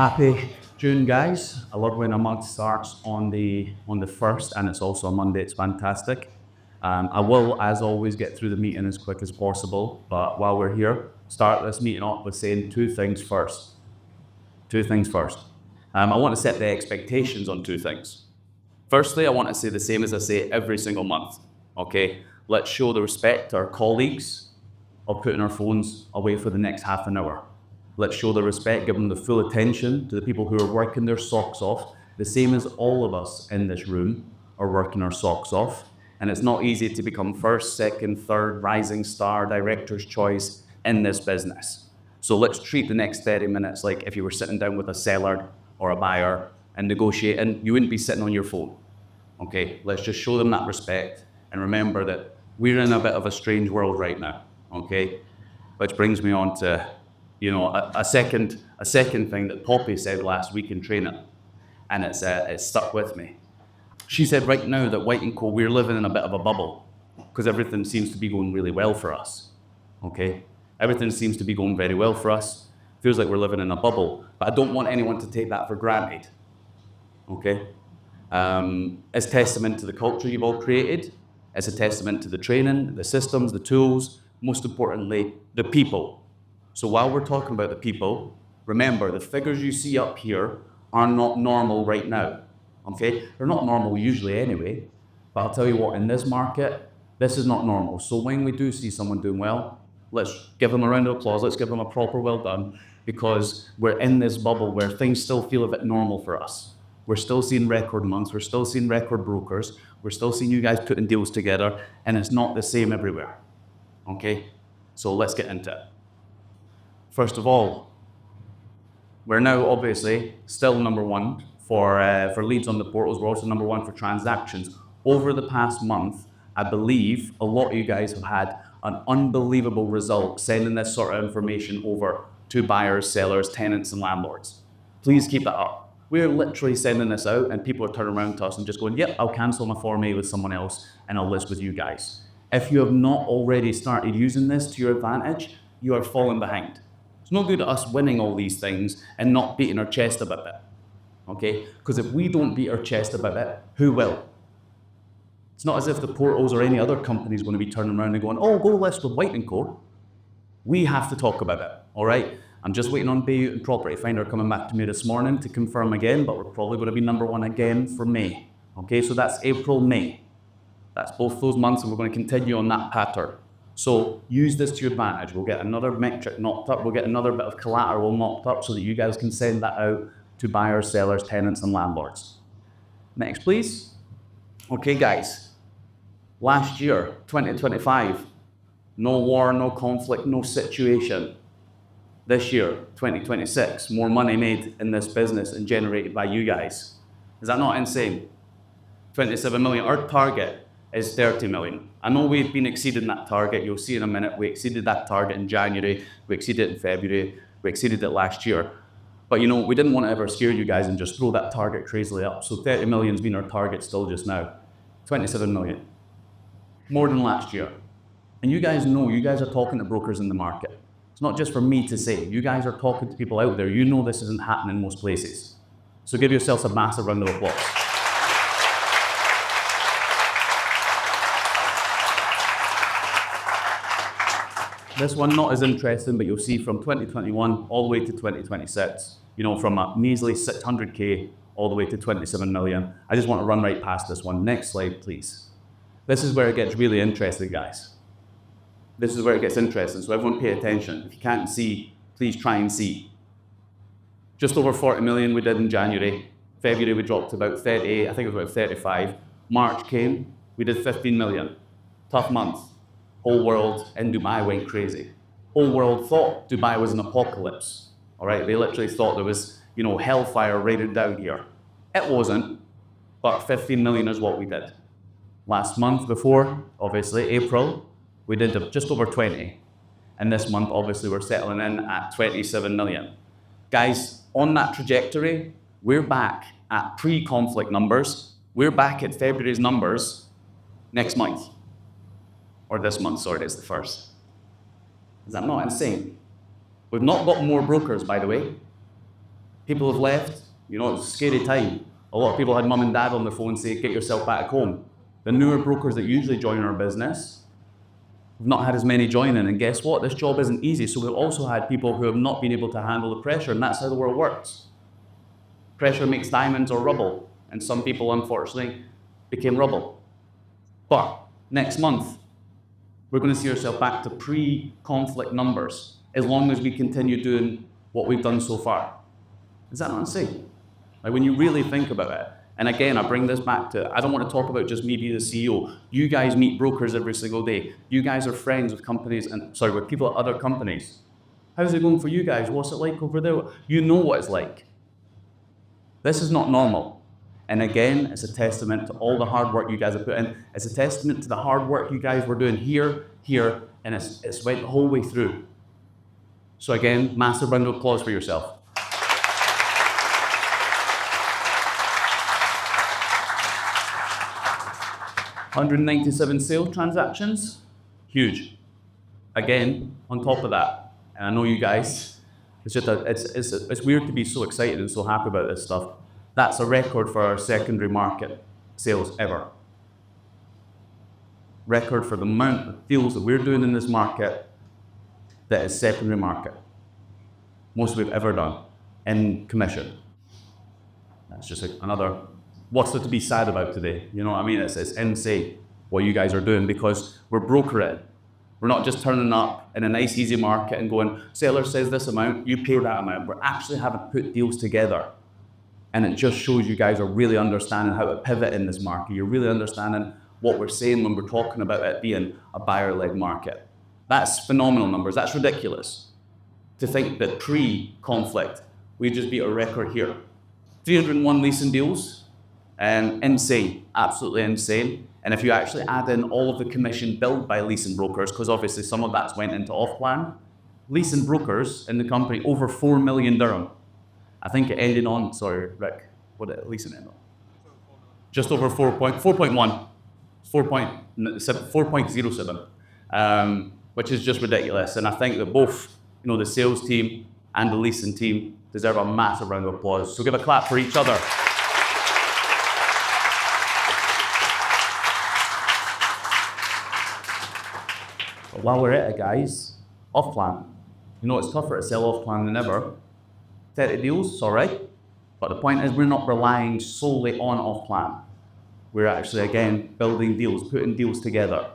Happy June, guys. I love when a month starts on the 1st, and it's also a Monday. It's fantastic. I will, as always, get through the meeting as quick as possible. But while we're here, start this meeting off with saying two things first. Two things first. I want to set the expectations on two things. Firstly, I want to say the same as I say every single month. Okay, let's show the respect to our colleagues of putting our phones away for the next half an hour. Let's show the respect, give them the full attention to the people who are working their socks off, the same as all of us in this room are working our socks off. And it's not easy to become first, second, third, rising star, director's choice in this business. So let's treat the next 30 minutes like if you were sitting down with a seller or a buyer and negotiating, you wouldn't be sitting on your phone. Okay, let's just show them that respect and remember that we're in a bit of a strange world right now. Okay, which brings me on to a second thing that Poppy said last week in training, and it's stuck with me. She said right now that White & Co, we're living in a bit of a bubble because everything seems to be going really well for us. Okay, everything seems to be going very well for us. Feels like we're living in a bubble, but I don't want anyone to take that for granted. Okay, it's testament to the culture you've all created. It's a testament to the training, the systems, the tools, most importantly, the people. So while we're talking about the people, remember the figures you see up here are not normal right now. Okay, they're not normal usually anyway, but I'll tell you what, in this market, this is not normal. So when we do see someone doing well, let's give them a round of applause, let's give them a proper well done, because we're in this bubble where things still feel a bit normal for us. We're still seeing record months, we're still seeing record brokers, we're still seeing you guys putting deals together, and it's not the same everywhere. Okay, so let's get into it. First of all, we're now obviously still number one for leads on the portals. We're also number one for transactions. Over the past month, I believe a lot of you guys have had an unbelievable result sending this sort of information over to buyers, sellers, tenants, and landlords. Please keep that up. We're literally sending this out and people are turning around to us and just going, yep, I'll cancel my Form A with someone else and I'll list with you guys. If you have not already started using this to your advantage, you are falling behind. It's no good at us winning all these things and not beating our chest about it, okay? Because if we don't beat our chest about it, who will? It's not as if the portals or any other company is going to be turning around and going, oh, go list with White & Co. We have to talk about it, all right? I'm just waiting on Bayut and Property Finder coming back to me this morning to confirm again, but we're probably going to be number one again for May, okay? So that's April, May. That's both those months, and we're going to continue on that pattern. So use this to your advantage. We'll get another metric knocked up. We'll get another bit of collateral knocked up so that you guys can send that out to buyers, sellers, tenants, and landlords. Next, please. Okay, guys. Last year, 2025, no war, no conflict, no situation. This year, 2026, more money made in this business and generated by you guys. Is that not insane? 27 million. Our target is 30 million. I know we've been exceeding that target. You'll see in a minute. We exceeded that target in January. We exceeded it in February. We exceeded it last year. But we didn't want to ever scare you guys and just throw that target crazily up. So 30 million's been our target still just now. 27 million. More than last year. And you guys know, you guys are talking to brokers in the market. It's not just for me to say. You guys are talking to people out there. You know this isn't happening in most places. So give yourselves a massive round of applause. This one not as interesting, but you'll see from 2021 all the way to 2026, from a measly 600K all the way to 27 million. I just want to run right past this one. Next slide, please. This is where it gets really interesting, guys. This is where it gets interesting, so everyone pay attention. If you can't see, please try and see. Just over 40 million we did in January. February we dropped to about 38, I think it was about 35. March came, we did 15 million. Tough month. Whole world in Dubai went crazy. Whole world thought Dubai was an apocalypse. All right, they literally thought there was, hellfire raining down here. It wasn't, but 15 million is what we did. Last month before, obviously, April, we did just over 20. And this month, obviously, we're settling in at 27 million. Guys, on that trajectory, we're back at pre-conflict numbers. We're back at February's numbers next month. Or this month, sorry, it's the 1st. Is that not insane? We've not got more brokers, by the way. People have left. You know, it's a scary time. A lot of people had mum and dad on the phone say, get yourself back home. The newer brokers that usually join our business have not had as many joining. And guess what? This job isn't easy. So we've also had people who have not been able to handle the pressure. And that's how the world works. Pressure makes diamonds or rubble. And some people, unfortunately, became rubble. But next month, we're going to see ourselves back to pre-conflict numbers as long as we continue doing what we've done so far. Is that not insane? Like when you really think about it, and again, I bring this back to, I don't want to talk about just me being the CEO. You guys meet brokers every single day. You guys are friends with companies, with people at other companies. How's it going for you guys? What's it like over there? You know what it's like. This is not normal. And again, it's a testament to all the hard work you guys have put in. It's a testament to the hard work you guys were doing here, and it's went the whole way through. So again, massive round of applause for yourself. 197 sales transactions, huge. Again, on top of that, and I know you guys, it's weird to be so excited and so happy about this stuff. That's a record for our secondary market sales ever. Record for the amount of deals that we're doing in this market that is secondary market. Most we've ever done in commission. That's just another, what's there to be sad about today? You know what I mean? It's insane what you guys are doing because we're brokering. We're not just turning up in a nice, easy market and going, seller says this amount, you pay that amount. We're actually having to put deals together. And it just shows you guys are really understanding how to pivot in this market. You're really understanding what we're saying when we're talking about it being a buyer-led market. That's phenomenal numbers. That's ridiculous to think that pre-conflict, we just beat a record here. 301 leasing deals, insane, absolutely insane. And if you actually add in all of the commission billed by leasing brokers, because obviously some of that's went into off-plan, leasing brokers in the company, over 4 million dirham. I think it ended on, sorry, Rick, what did leasing end on? Just over 4.1, 4.07, which is just ridiculous. And I think that both, the sales team and the leasing team deserve a massive round of applause. So give a clap for each other. But while we're at it, guys, off-plan. It's tougher to sell off-plan than ever. 30 deals, it's all right. But the point is we're not relying solely on off-plan. We're actually, again, building deals, putting deals together.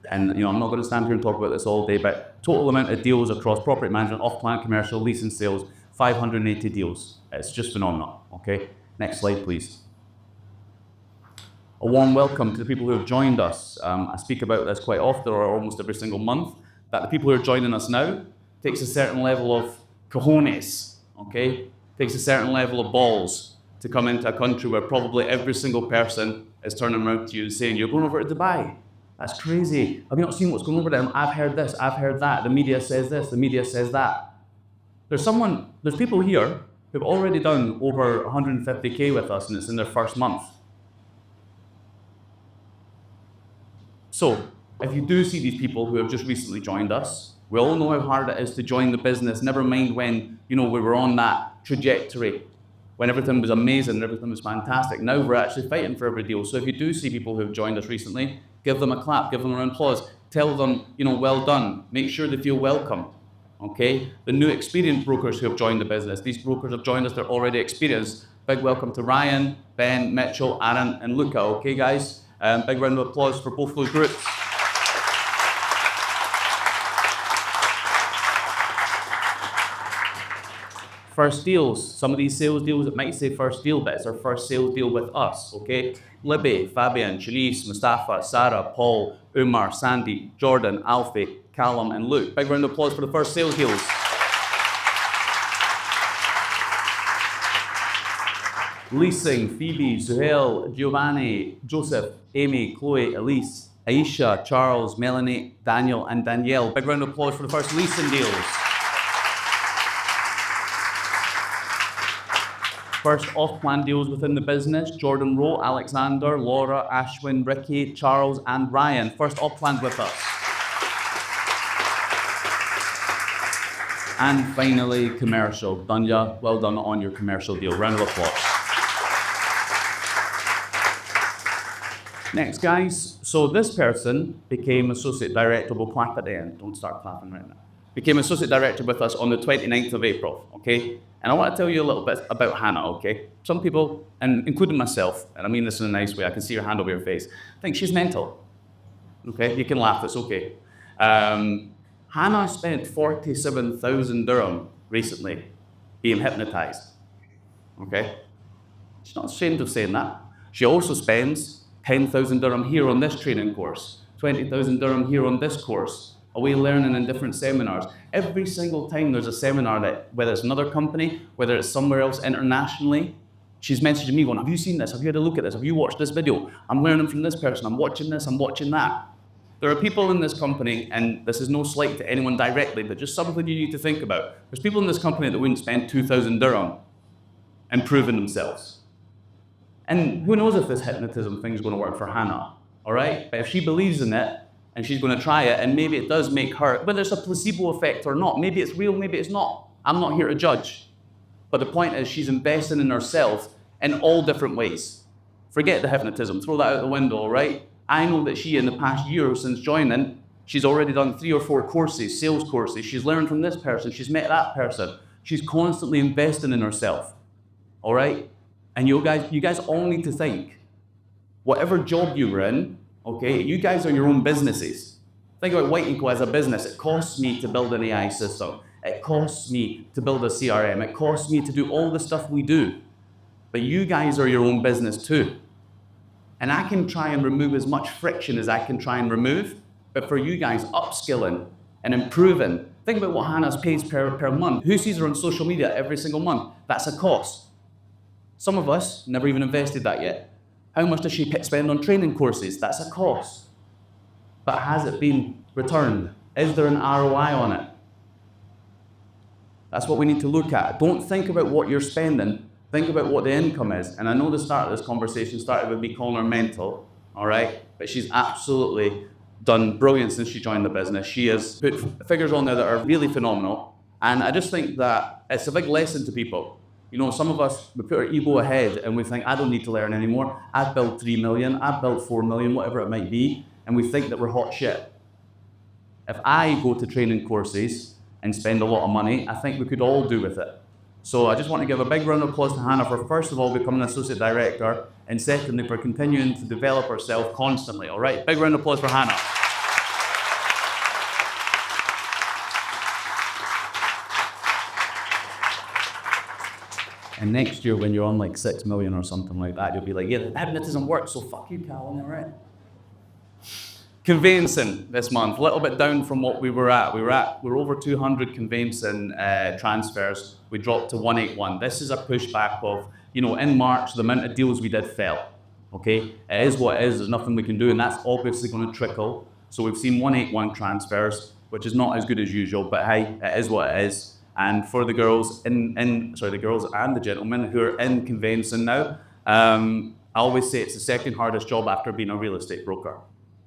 And I'm not going to stand here and talk about this all day, but total amount of deals across property management, off-plan, commercial, leasing, sales, 580 deals. It's just phenomenal, okay? Next slide, please. A warm welcome to the people who have joined us. I speak about this quite often or almost every single month, that the people who are joining us now takes a certain level of cojones, okay? Takes a certain level of balls to come into a country where probably every single person is turning around to you and saying, you're going over to Dubai. That's crazy. Have you not seen what's going on over there? I've heard this, I've heard that. The media says this, the media says that. There's people here who've already done over 150K with us and it's in their first month. So, if you do see these people who have just recently joined us, we all know how hard it is to join the business, never mind when, we were on that trajectory, when everything was amazing and everything was fantastic. Now we're actually fighting for every deal. So if you do see people who have joined us recently, give them a clap, give them an applause, tell them, well done, make sure they feel welcome, okay? The new experienced brokers who have joined the business, these brokers have joined us, they're already experienced. Big welcome to Ryan, Ben, Mitchell, Aaron, and Luca, okay guys? Big round of applause for both those groups. First deals, some of these sales deals, it might say first deal, but it's our first sales deal with us, okay? Libby, Fabian, Shanice, Mustafa, Sarah, Paul, Umar, Sandy, Jordan, Alfie, Callum, and Luke. Big round of applause for the first sales deals. Leasing, Phoebe, Zuhail, Giovanni, Joseph, Amy, Chloe, Elise, Aisha, Charles, Melanie, Daniel, and Danielle. Big round of applause for the first leasing deals. First off-plan deals within the business, Jordan Rowe, Alexander, Laura, Ashwin, Ricky, Charles, and Ryan. First off-plan with us. And finally, commercial. Done ya? Well done on your commercial deal. Round of applause. Next, guys. So this person became associate director. We'll clap at the end. Don't start clapping right now. Became associate director with us on the 29th of April, okay? And I want to tell you a little bit about Hannah, okay? Some people, and including myself, and I mean this in a nice way, I can see your hand over your face, think she's mental, okay? You can laugh, it's okay. Hannah spent 47,000 dirham recently being hypnotized, okay? She's not ashamed of saying that. She also spends 10,000 dirham here on this training course, 20,000 dirham here on this course, away learning in different seminars. Every single time there's a seminar that, whether it's another company, whether it's somewhere else internationally, she's messaging me going, have you seen this? Have you had a look at this? Have you watched this video? I'm learning from this person. I'm watching this. I'm watching that. There are people in this company, and this is no slight to anyone directly, but just something you need to think about. There's people in this company that wouldn't spend 2,000 dirham improving themselves. And who knows if this hypnotism thing is going to work for Hannah, all right? But if she believes in it, and she's going to try it, and maybe it does make her, whether it's a placebo effect or not, maybe it's real, maybe it's not. I'm not here to judge. But the point is, she's investing in herself in all different ways. Forget the hypnotism, throw that out the window, all right? I know that she, in the past year since joining, she's already done 3 or 4 courses, sales courses. She's learned from this person, she's met that person. She's constantly investing in herself, all right? And you guys all need to think, whatever job you were in, okay, you guys are your own businesses. Think about White Eco as a business. It costs me to build an AI system. It costs me to build a CRM. It costs me to do all the stuff we do. But you guys are your own business too. And I can try and remove as much friction as I can try and remove, but for you guys, upskilling and improving. Think about what Hannah's pays per month. Who sees her on social media every single month? That's a cost. Some of us never even invested that yet. How much does she spend on training courses? That's a cost. But has it been returned? Is there an ROI on it? That's what we need to look at. Don't think about what you're spending. Think about what the income is. And I know the start of this conversation started with me calling her mental, all right? But she's absolutely done brilliant since she joined the business. She has put figures on there that are really phenomenal. And I just think that it's a big lesson to people. You know, some of us, we put our ego ahead and we think, I don't need to learn anymore. I've built 3 million, I've built 4 million, whatever it might be. And we think that we're hot shit. If I go to training courses and spend a lot of money, I think we could all do with it. So I just want to give a big round of applause to Hannah for, first of all, becoming an associate director, and secondly, for continuing to develop herself constantly, all right? Big round of applause for Hannah. And next year, when you're on like 6 million or something like that, you'll be like, yeah, the hypnotism works, so fuck you, Cal, all right? Conveyancing this month, a little bit down from what we were at. We're over 200 conveyancing transfers. We dropped to 181. This is a pushback of, you know, in March, the amount of deals we did fell, okay? It is what it is, there's nothing we can do, and that's obviously going to trickle. So we've seen 181 transfers, which is not as good as usual, but hey, it is what it is. And for the girls the girls and the gentlemen who are in conveyancing now, I always say it's the second hardest job after being a real estate broker.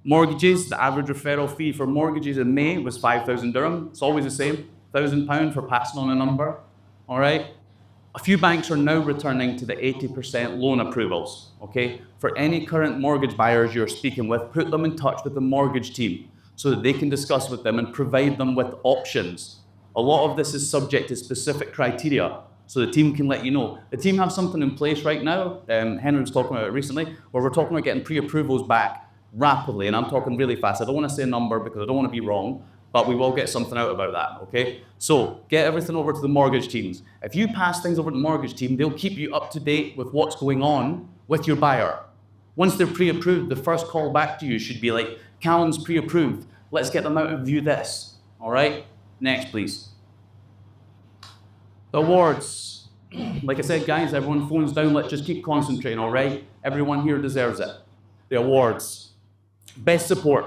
Mortgages, the average referral fee for mortgages in May was 5,000 dirham. It's always the same, £1,000 for passing on a number, all right? A few banks are now returning to the 80% loan approvals, okay? For any current mortgage buyers you're speaking with, put them in touch with the mortgage team so that they can discuss with them and provide them with options. A lot of this is subject to specific criteria, so the team can let you know. The team have something in place right now, Henry was talking about it recently, where we're talking about getting pre-approvals back rapidly, and I'm talking really fast. I don't want to say a number because I don't want to be wrong, but we will get something out about that, okay? So get everything over to the mortgage teams. If you pass things over to the mortgage team, they'll keep you up to date with what's going on with your buyer. Once they're pre-approved, the first call back to you should be like, Callan's pre-approved, let's get them out and view this, all right? Next, please. The awards. Like I said, guys, everyone phones down. Let's just keep concentrating, all right? Everyone here deserves it. The awards. Best support.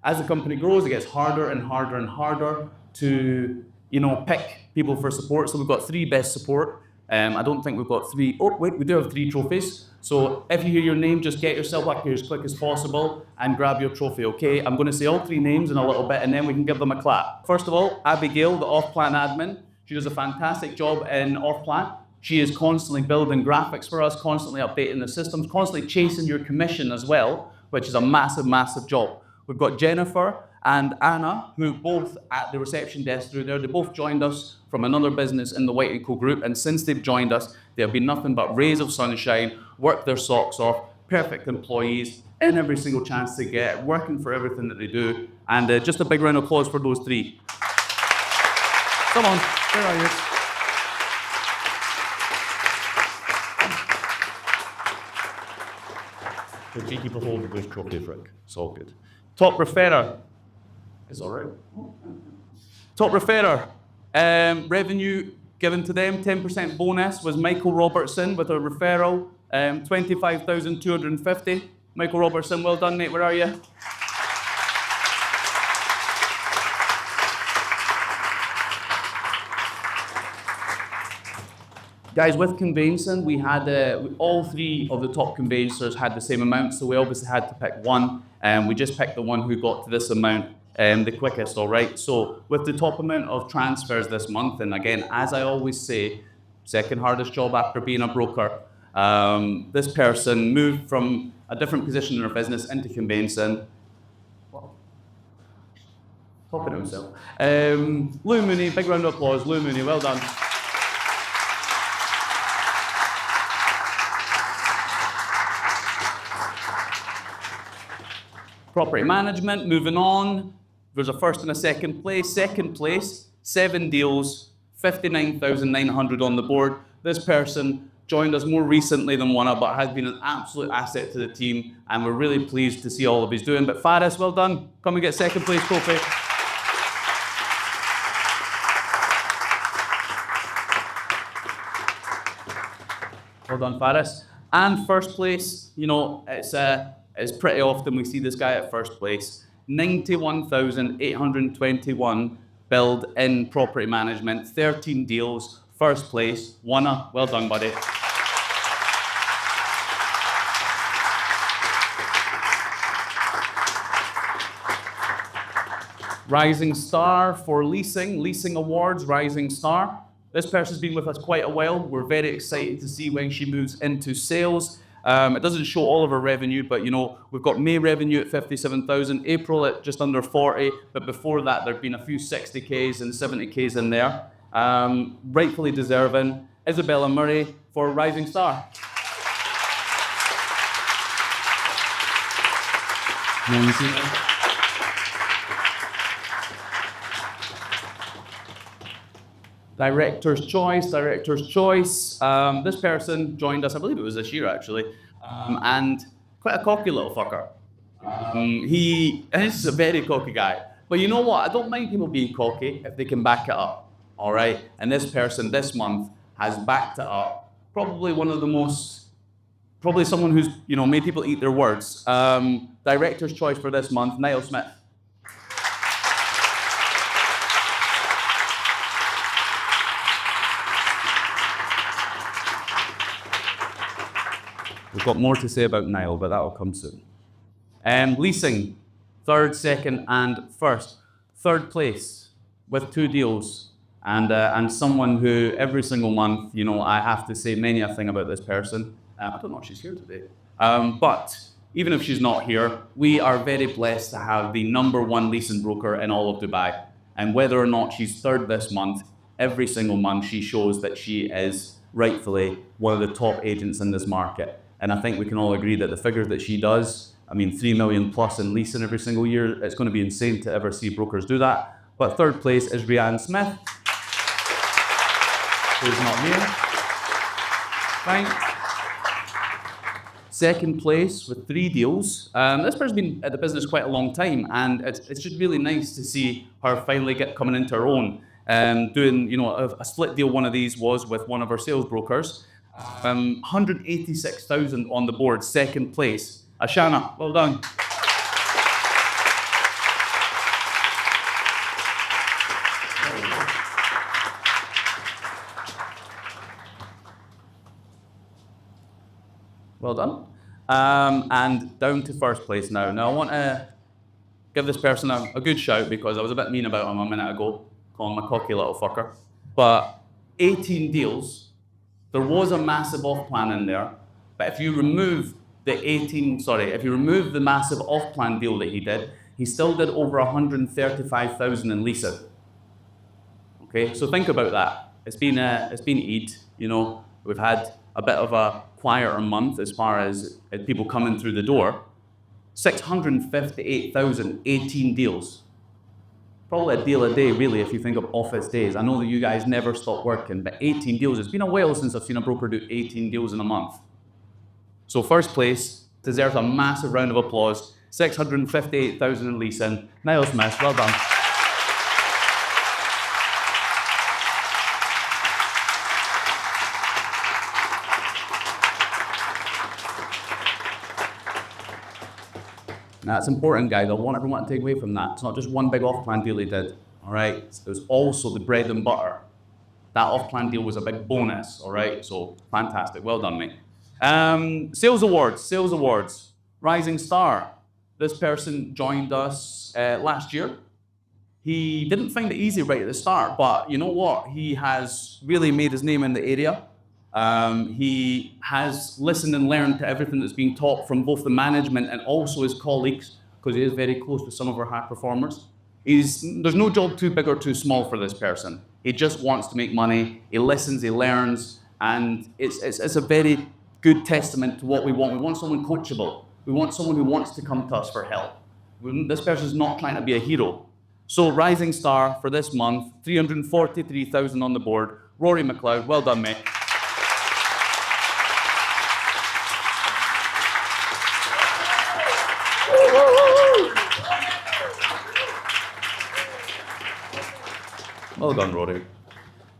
As the company grows, it gets harder and harder and harder to, you know, pick people for support. So we've got 3 best support. I don't think we've got three. Oh, wait, we do have three trophies. So if you hear your name, just get yourself up here as quick as possible and grab your trophy, okay? I'm going to say all three names in a little bit, and then we can give them a clap. First of all, Abigail, the off-plan admin. She does a fantastic job in off-plan. She is constantly building graphics for us, constantly updating the systems, constantly chasing your commission as well, which is a massive, massive job. We've got Jennifer and Anna, who both at the reception desk through there, they both joined us from another business in the White & Co group, and since they've joined us, they have been nothing but rays of sunshine, worked their socks off, perfect employees, in every single chance they get, working for everything that they do, and just a big round of applause for those three. Come on, where are you? The cheeky beholder goes trophy frick. It's all good. Top referrer. It's all right. Top referrer. Revenue given to them, 10% bonus was Michael Robertson with a referral, 25,250. Michael Robertson, well done, mate. Where are you? Guys, with conveyancing, we had all three of the top conveyancers had the same amount, so we obviously had to pick one, and we just picked the one who got to this amount the quickest, all right? So with the top amount of transfers this month, and again, as I always say, second hardest job after being a broker, this person moved from a different position in their business into conveyancing. Talking to himself. Lou Mooney, big round of applause. Lou Mooney, well done. Property management, moving on. There's a first and a second place. Second place, 7 deals, 59,900 on the board. This person joined us more recently than one, but has been an absolute asset to the team, and we're really pleased to see all of he's doing. But Faris, well done. Come and get second place trophy. Well done, Faris. And first place, you know, it's pretty often we see this guy at first place. 91,821 billed in property management, 13 deals, first place, Wanna. Well done, buddy. Rising Star for leasing, Leasing Awards, Rising Star. This person's been with us quite a while. We're very excited to see when she moves into sales. It doesn't show all of her revenue, but you know, we've got May revenue at 57,000, April at just under 40, but before that there've been a few 60Ks and 70Ks in there. Rightfully deserving. Isabella Murray for Rising Star. Director's choice, director's choice. This person joined us, I believe it was this year actually, and quite a cocky little fucker. He is a very cocky guy. But you know what? I don't mind people being cocky if they can back it up, all right? And this person this month has backed it up. Probably one of the most, probably someone who's, you know, made people eat their words. Director's choice for this month, Niall Smith. We've got more to say about Niall, but that'll come soon. Leasing, third, second, and first. Third place with 2 deals, and someone who every single month, you know, I have to say many a thing about this person. I don't know if she's here today, but even if she's not here, we are very blessed to have the #1 leasing broker in all of Dubai. And whether or not she's third this month, every single month she shows that she is rightfully one of the top agents in this market. And I think we can all agree that the figures that she does, I mean, 3 million plus in leasing every single year, it's going to be insane to ever see brokers do that. But third place is Rianne Smith, who's not here. Fine. Second place with 3 deals. This person's been at the business quite a long time, and it's just really nice to see her finally coming into her own. Doing, you know, a split deal. One of these was with one of our sales brokers. 186,000 on the board, second place. Ashana, well done. Well done. And down to first place now. Now I want to give this person a good shout because I was a bit mean about him a minute ago, calling him a cocky little fucker. But 18 deals, there was a massive off-plan in there, but if you remove if you remove the massive off-plan deal that he did, he still did over 135,000 in leasing. Okay, so think about that. It's been Eid, you know, we've had a bit of a quieter month as far as people coming through the door. 658,000, 18 deals. Probably a deal a day, really, if you think of office days. I know that you guys never stop working, but 18 deals. It's been a while since I've seen a broker do 18 deals in a month. So first place deserves a massive round of applause. 658,000 in leasing. Niall Smith, well done. Now, it's important, guys. I want everyone to take away from that. It's not just one big off-plan deal he did, all right? It was also the bread and butter. That off-plan deal was a big bonus, all right? So, fantastic. Well done, mate. Sales awards. Rising star. This person joined us last year. He didn't find it easy right at the start, but you know what? He has really made his name in the area. He has listened and learned to everything that's being taught from both the management and also his colleagues, because he is very close to some of our high performers. There's no job too big or too small for this person. He just wants to make money. He listens, he learns, and it's a very good testament to what we want. We want someone coachable. We want someone who wants to come to us for help. This person's not trying to be a hero. So rising star for this month, 343,000 on the board. Rory McLeod, well done, mate. Well done, Rory.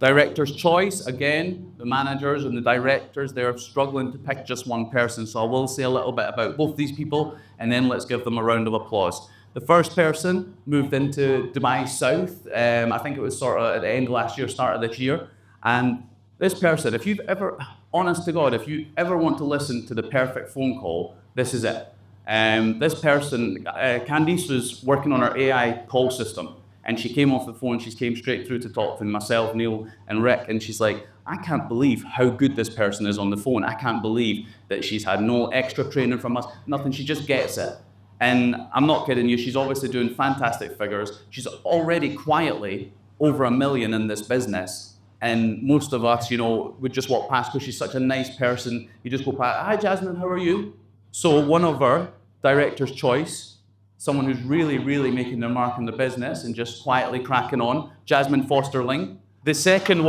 Director's choice, again, the managers and the directors, they're struggling to pick just one person, so I will say a little bit about both these people, and then let's give them a round of applause. The first person moved into Dubai South, I think it was sort of at the end of last year, start of this year, and this person, if you've ever, honest to God, if you ever want to listen to the perfect phone call, this is it. This person, Candice, was working on our AI call system. And she came off the phone, she came straight through to talk to myself, Neil, and Rick, and she's like, I can't believe how good this person is on the phone. I can't believe that she's had no extra training from us, nothing, she just gets it. And I'm not kidding you, she's obviously doing fantastic figures. She's already quietly over $1 million in this business. And most of us, you know, would just walk past because she's such a nice person. You just go past, hi Jasmine, how are you? So one of our director's choice, someone who's really, really making their mark in the business and just quietly cracking on, Jasmine Fosterling. The second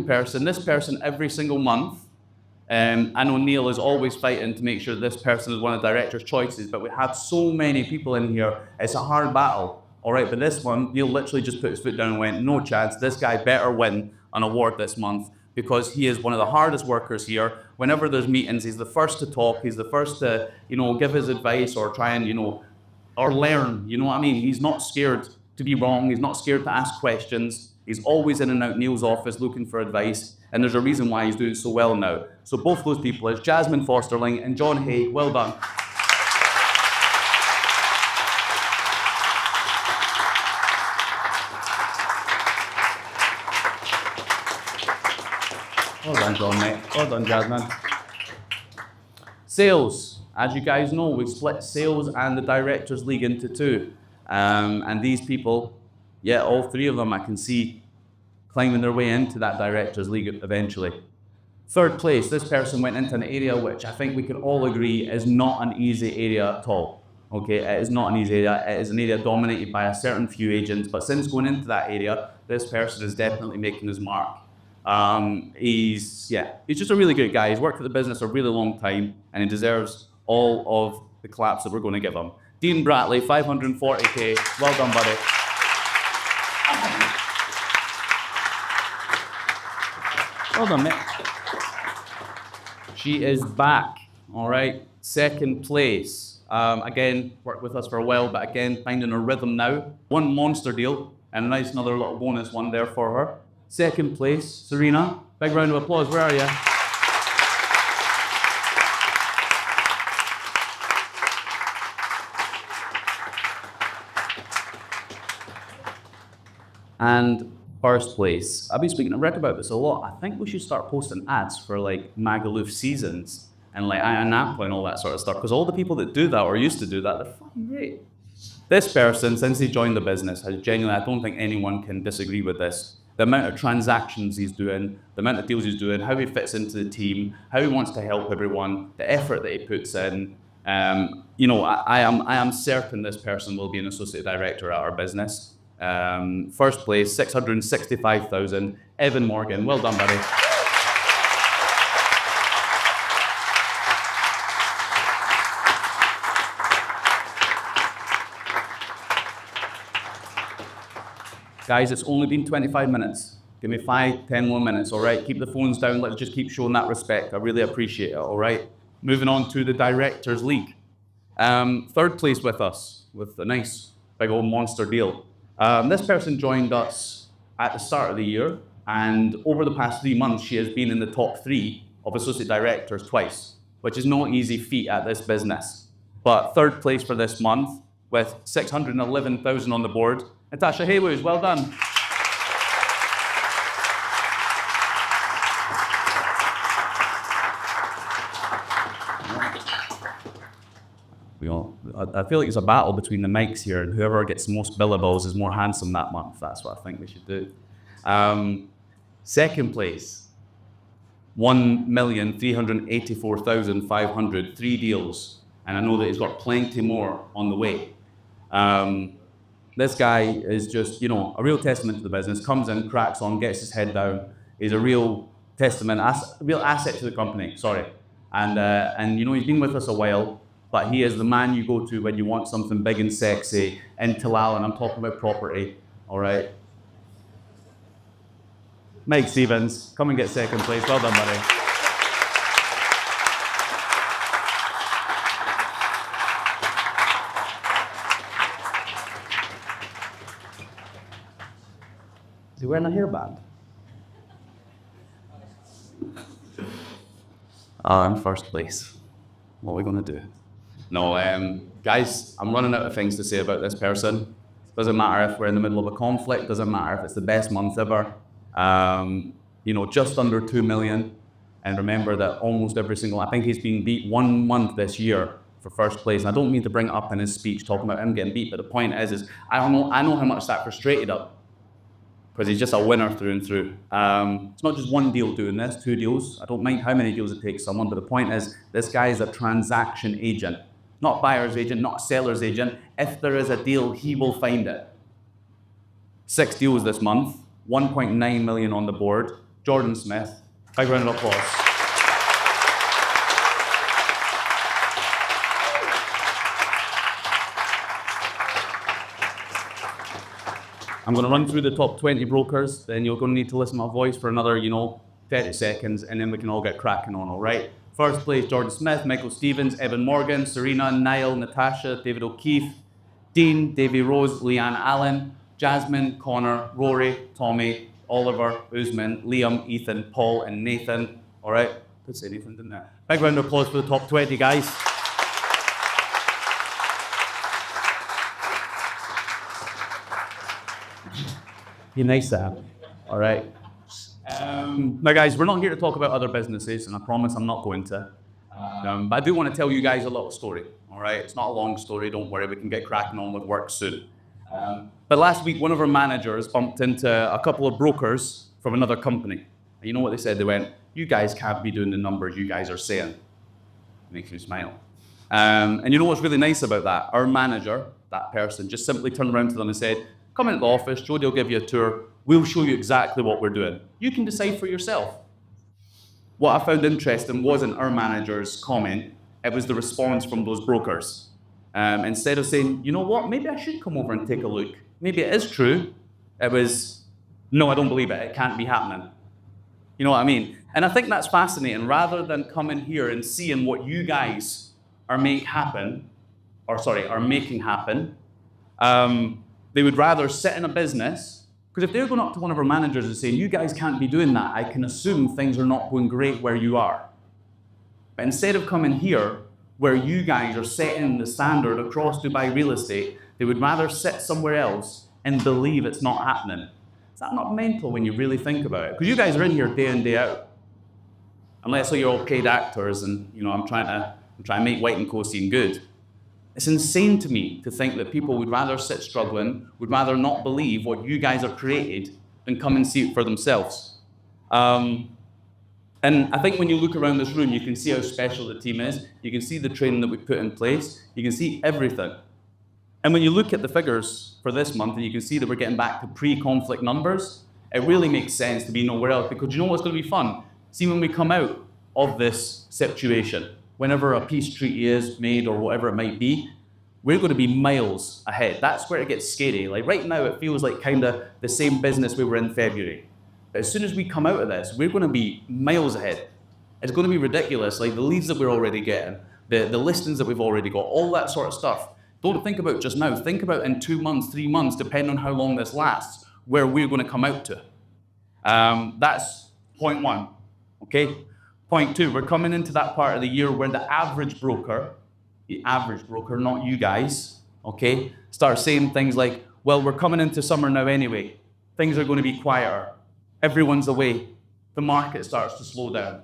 person, this person every single month, I know Neil is always fighting to make sure this person is one of the director's choices, but we have so many people in here, it's a hard battle, all right, but this one, Neil literally just put his foot down and went, no chance, this guy better win an award this month, because he is one of the hardest workers here. Whenever there's meetings, he's the first to talk, he's the first to, you know, give his advice or try and, you know, or learn, you know what I mean? He's not scared to be wrong, he's not scared to ask questions, he's always in and out Neil's office looking for advice, and there's a reason why he's doing so well now. So both those people is Jasmine Fosterling and John Hay, well done. Well done, John, mate. Well done, Jasmine. Sales. As you guys know, we've split sales and the Directors League into two. And these people, yeah, all three of them I can see climbing their way into that Directors League eventually. Third place, this person went into an area which I think we can all agree is not an easy area at all. Okay, it is not an easy area. It is an area dominated by a certain few agents, but since going into that area, this person is definitely making his mark. He's just a really good guy. He's worked at the business a really long time, and he deserves all of the claps that we're going to give him. Dean Bratley, 540k. Well done, buddy. Well done, mate. She is back. All right, second place. Again, worked with us for a while, but again, finding her rhythm now. One monster deal, and a nice another little bonus one there for her. Second place, Serena. Big round of applause. Where are you? And first place, I've been speaking to Rick about this a lot. I think we should start posting ads for like Magaluf seasons and like Napa and all that sort of stuff. Because all the people that do that or used to do that, they're fucking great. This person, since he joined the business, has genuinely, I don't think anyone can disagree with this. The amount of transactions he's doing, the amount of deals he's doing, how he fits into the team, how he wants to help everyone, the effort that he puts in. I am certain this person will be an associate director at our business. First place, 665,000. Evan Morgan, well done, buddy. Guys, it's only been 25 minutes. Give me 5, 10 more minutes, all right? Keep the phones down. Let's just keep showing that respect. I really appreciate it, all right? Moving on to the Directors League. Third place with us, with a nice big old monster deal. This person joined us at the start of the year, and over the past 3 months, she has been in the top 3 of associate directors twice, which is no easy feat at this business. But third place for this month, with 611,000 on the board, Natasha Haywood, well done. I feel like it's a battle between the mics here, and whoever gets most billables is more handsome that month. That's what I think we should do. Second place, 1,384,500, 3 deals, and I know that he's got plenty more on the way. This guy is just, a real testament to the business. Comes in, cracks on, gets his head down. He's a real testament, a real asset to the company. Sorry, and he's been with us a while. But he is the man you go to when you want something big and sexy in Talal, and I'm talking about property, all right? Mike Stevens, come and get second place. Well done, buddy. Is he wearing a hairband? In first place. What are we going to do? No, guys, I'm running out of things to say about this person. Doesn't matter if we're in the middle of a conflict, doesn't matter if it's the best month ever. Just under 2 million. And remember that almost every single, I think he's been beat 1 month this year for first place. And I don't mean to bring it up in his speech talking about him getting beat, but the point is I know how much that frustrated him. Because he's just a winner through and through. It's not just one deal doing this, 2 deals. I don't mind how many deals it takes someone, but the point is, this guy is a transaction agent. Not a buyer's agent, not a seller's agent. If there is a deal, he will find it. 6 deals this month, 1.9 million on the board. Jordan Smith, big round of applause. I'm going to run through the top 20 brokers, then you're going to need to listen to my voice for another, 30 seconds, and then we can all get cracking on, all right? First place, Jordan Smith, Michael Stevens, Evan Morgan, Serena, Niall, Natasha, David O'Keefe, Dean, Davy Rose, Leanne Allen, Jasmine, Connor, Rory, Tommy, Oliver, Usman, Liam, Ethan, Paul, and Nathan. All right? Did say Nathan, didn't I? Big round of applause for the top 20, guys. Be nice, Sam. All right? Now, guys, we're not here to talk about other businesses, and I promise I'm not going to. But I do want to tell you guys a little story, all right? It's not a long story, don't worry, we can get cracking on with work soon. But last week, one of our managers bumped into a couple of brokers from another company. And you know what they said? They went, "You guys can't be doing the numbers you guys are saying." Makes me smile. And you know what's really nice about that? Our manager, that person, just simply turned around to them and said, "Come into the office, Jody will give you a tour. We'll show you exactly what we're doing. You can decide for yourself." What I found interesting wasn't our manager's comment, it was the response from those brokers. Instead of saying, "You know what, maybe I should come over and take a look. Maybe it is true," it was, "No, I don't believe it. It can't be happening." You know what I mean? And I think that's fascinating. Rather than coming here and seeing what you guys are making happen, they would rather sit in a business. Because if they're going up to one of our managers and saying, "You guys can't be doing that," I can assume things are not going great where you are. But instead of coming here, where you guys are setting the standard across Dubai real estate, they would rather sit somewhere else and believe it's not happening. Is that not mental when you really think about it? Because you guys are in here day in, day out. Unless you're all paid actors and, I'm trying to make White & Co seem good. It's insane to me to think that people would rather sit struggling, would rather not believe what you guys have created than come and see it for themselves. And I think when you look around this room, you can see how special the team is. You can see the training that we put in place. You can see everything. And when you look at the figures for this month and you can see that we're getting back to pre-conflict numbers, it really makes sense to be nowhere else, because you know what's going to be fun? See, when we come out of this situation, whenever a peace treaty is made or whatever it might be, we're going to be miles ahead. That's where it gets scary. Like right now, it feels like kind of the same business we were in February. But as soon as we come out of this, we're going to be miles ahead. It's going to be ridiculous. Like the leads that we're already getting, the listings that we've already got, all that sort of stuff. Don't think about just now. Think about in 2 months, 3 months, depending on how long this lasts, where we're going to come out to. That's point one. Okay. Point two, we're coming into that part of the year where the average broker, not you guys, okay, start saying things like, well, we're coming into summer now anyway. Things are going to be quieter. Everyone's away. The market starts to slow down.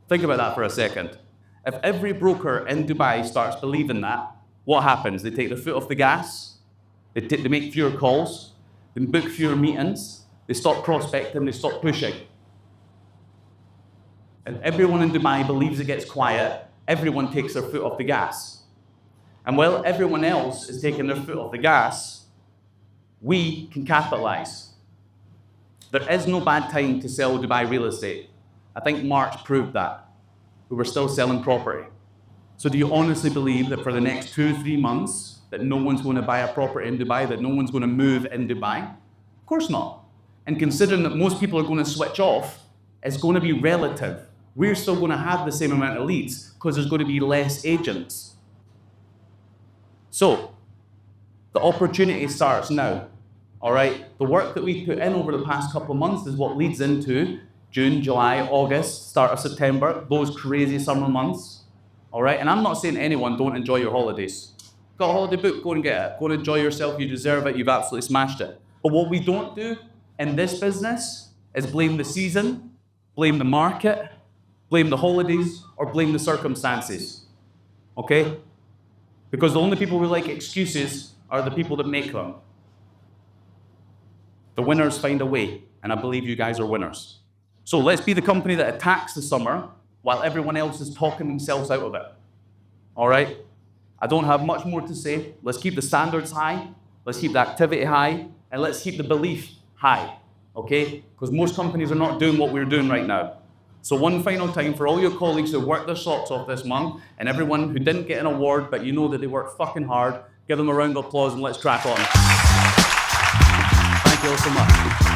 Think about that for a second. If every broker in Dubai starts believing that, what happens? They take their foot off the gas, they make fewer calls, they book fewer meetings, they stop prospecting, they stop pushing. And everyone in Dubai believes it gets quiet, everyone takes their foot off the gas. And while everyone else is taking their foot off the gas, we can capitalize. There is no bad time to sell Dubai real estate. I think March proved that. We were still selling property. So do you honestly believe that for the next 2 or 3 months that no one's going to buy a property in Dubai, that no one's going to move in Dubai? Of course not. And considering that most people are going to switch off, it's going to be relative. We're still going to have the same amount of leads because there's going to be less agents. So, the opportunity starts now, all right? The work that we put in over the past couple of months is what leads into June, July, August, start of September, those crazy summer months, all right? And I'm not saying to anyone, don't enjoy your holidays. Got a holiday book, go and get it. Go and enjoy yourself, you deserve it, you've absolutely smashed it. But what we don't do in this business is blame the season, blame the market, blame the holidays, or blame the circumstances, okay? Because the only people who like excuses are the people that make them. The winners find a way, and I believe you guys are winners. So let's be the company that attacks the summer while everyone else is talking themselves out of it, all right? I don't have much more to say. Let's keep the standards high, let's keep the activity high, and let's keep the belief high, okay? Because most companies are not doing what we're doing right now. So one final time for all your colleagues who worked their socks off this month and everyone who didn't get an award but you know that they worked fucking hard, give them a round of applause and let's crack on. Thank you all so much.